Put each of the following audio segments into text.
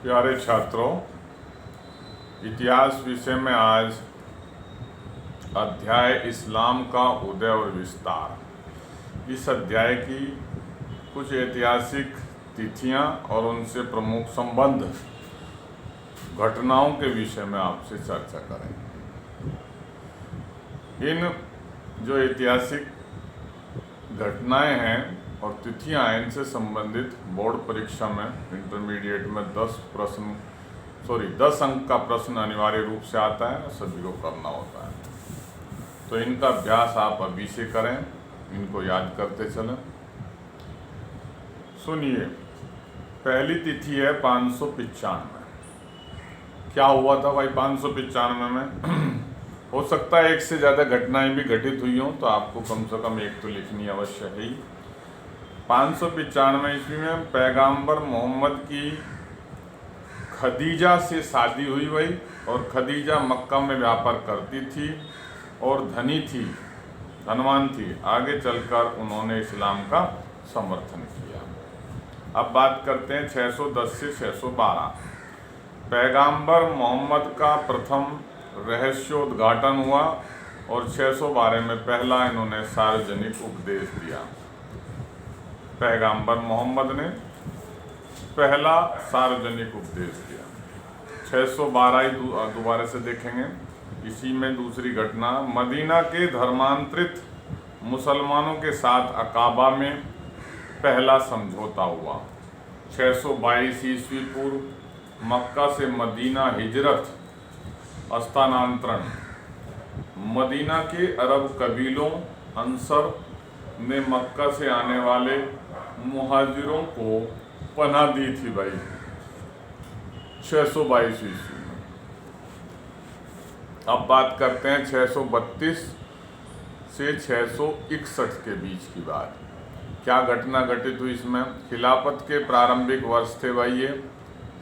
प्यारे छात्रों, इतिहास विषय में आज अध्याय इस्लाम का उदय और विस्तार। इस अध्याय की कुछ ऐतिहासिक तिथियां और उनसे प्रमुख संबंध घटनाओं के विषय में आपसे चर्चा करेंगे। इन जो ऐतिहासिक घटनाएं हैं और तिथियां हैं, इनसे संबंधित बोर्ड परीक्षा में इंटरमीडिएट में 10 अंक का प्रश्न अनिवार्य रूप से आता है, सभी को करना होता है। तो इनका अभ्यास आप अभी से करें, इनको याद करते चलें। सुनिए, पहली तिथि है 595। क्या हुआ था भाई 595 में? हो सकता है एक से ज़्यादा घटनाएं भी घटित हुई हों, तो आपको कम से कम एक तो लिखनी अवश्य है ही। 595 ईस्वी में पैगंबर मोहम्मद की खदीजा से शादी हुई भाई, और खदीजा मक्का में व्यापार करती थी और धनवान थी। आगे चलकर उन्होंने इस्लाम का समर्थन किया। अब बात करते हैं 610 से 612। पैगंबर मोहम्मद का प्रथम रहस्योद्घाटन हुआ और 612 में पहला इन्होंने सार्वजनिक उपदेश दिया। पैगंबर मोहम्मद ने पहला सार्वजनिक उपदेश दिया। 612 दोबारा से देखेंगे। इसी में दूसरी घटना, मदीना के धर्मांतरित मुसलमानों के साथ अकाबा में पहला समझौता हुआ। 622 ईस्वी पूर्व मक्का से मदीना हिजरत स्थानांतरण। मदीना के अरब कबीलों अंसर ने मक्का से आने वाले मुहाजिरों को पनाह दी थी भाई 622 ईस्वी में। अब बात करते हैं 632 से 661 के बीच की बात। क्या घटना घटित हुई इसमें? खिलाफत के प्रारंभिक वर्ष थे भाई ये।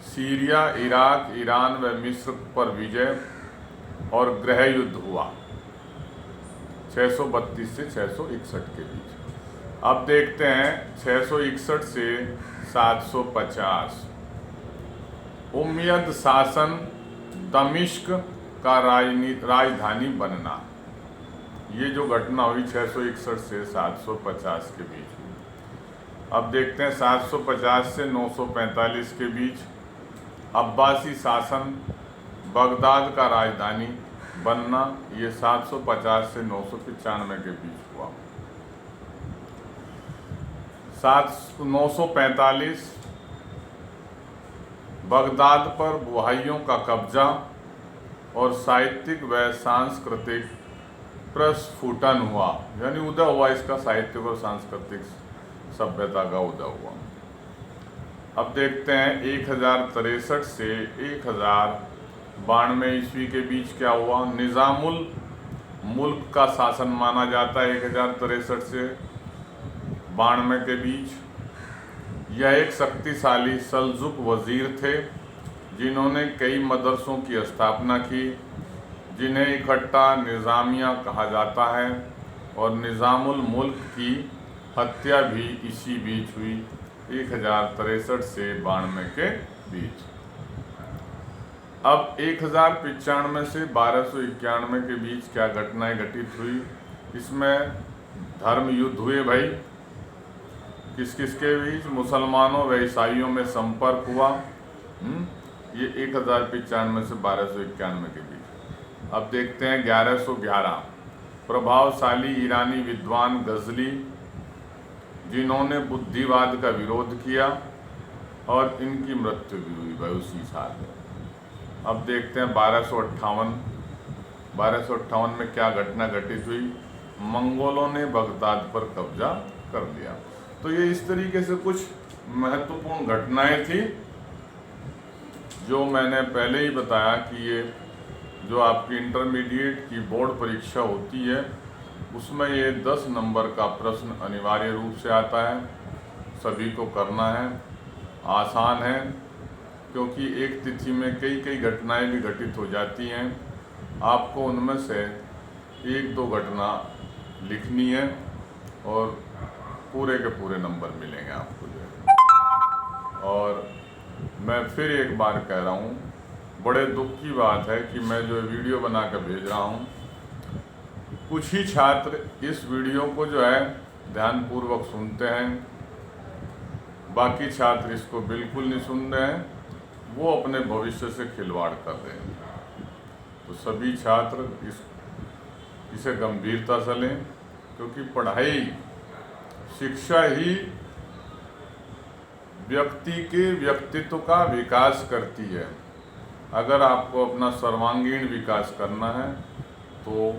सीरिया, इराक, ईरान व मिस्र पर विजय और गृह युद्ध हुआ 632 से 661 के बीच। अब देखते हैं 661 से 750। उम्मयद शासन, दमिश्क का राजधानी बनना। ये जो घटना हुई 661 से 750 के बीच में। अब देखते हैं 750 से 945 के बीच। अब्बासी शासन, बगदाद का राजधानी बनना। ये 750 से 995 के बीच हुआ। 945 बगदाद पर बुहाइयों का कब्जा और साहित्यिक व सांस्कृतिक प्रस्फुटन हुआ, यानी उदय हुआ इसका, साहित्यिक और सांस्कृतिक सभ्यता का उदय हुआ। अब देखते हैं 1063 से 1092 ईस्वी के बीच क्या हुआ। निज़ामुल मुल्क का शासन माना जाता है 1063 से 92 के बीच। यह एक शक्तिशाली सल्जुक वजीर थे जिन्होंने कई मदरसों की स्थापना की, जिन्हें इकट्ठा निज़ामिया कहा जाता है, और निज़ामुल मुल्क की हत्या भी इसी बीच हुई 1063 से 92 के बीच। अब 1095 से 1291 के बीच क्या घटनाएं घटित हुई? इसमें धर्म युद्ध हुए भाई। किस किस के बीच? मुसलमानों व ईसाइयों में संपर्क हुआ। ये 1095 से 1291 के बीच। अब देखते हैं 1111। प्रभावशाली ईरानी विद्वान गजली, जिन्होंने बुद्धिवाद का विरोध किया, और इनकी मृत्यु भी हुई भाई उसी साल में। अब देखते हैं 1258 में क्या घटना घटित हुई? मंगोलों ने बगदाद पर कब्जा कर लिया। तो ये इस तरीके से कुछ महत्वपूर्ण घटनाएं थी जो मैंने पहले ही बताया कि ये जो आपकी इंटरमीडिएट की बोर्ड परीक्षा होती है उसमें ये 10 नंबर का प्रश्न अनिवार्य रूप से आता है, सभी को करना है। आसान है क्योंकि एक तिथि में कई घटनाएं भी घटित हो जाती हैं। आपको उनमें से 1-2 घटना लिखनी है और पूरे के पूरे नंबर मिलेंगे आपको जो है। और मैं फिर एक बार कह रहा हूँ, बड़े दुख की बात है कि मैं जो वीडियो बना कर भेज रहा हूँ, कुछ ही छात्र इस वीडियो को जो है ध्यानपूर्वक सुनते हैं, बाकी छात्र इसको बिल्कुल नहीं सुन रहे हैं, वो अपने भविष्य से खिलवाड़ कर रहे हैं। तो सभी छात्र इसे गंभीरता से लें, क्योंकि पढ़ाई, शिक्षा ही व्यक्ति के व्यक्तित्व का विकास करती है। अगर आपको अपना सर्वांगीण विकास करना है तो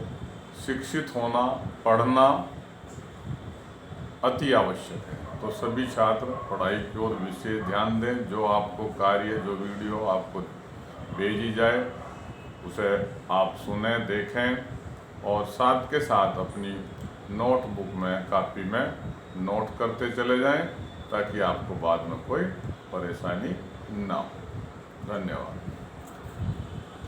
शिक्षित होना, पढ़ना अति आवश्यक है। तो सभी छात्र पढ़ाई की ओर विशेष ध्यान दें। जो आपको कार्य, जो वीडियो आपको भेजी जाए उसे आप सुने, देखें और साथ के साथ अपनी नोटबुक में, कॉपी में नोट करते चले जाएं, ताकि आपको बाद में कोई परेशानी ना हो। धन्यवाद।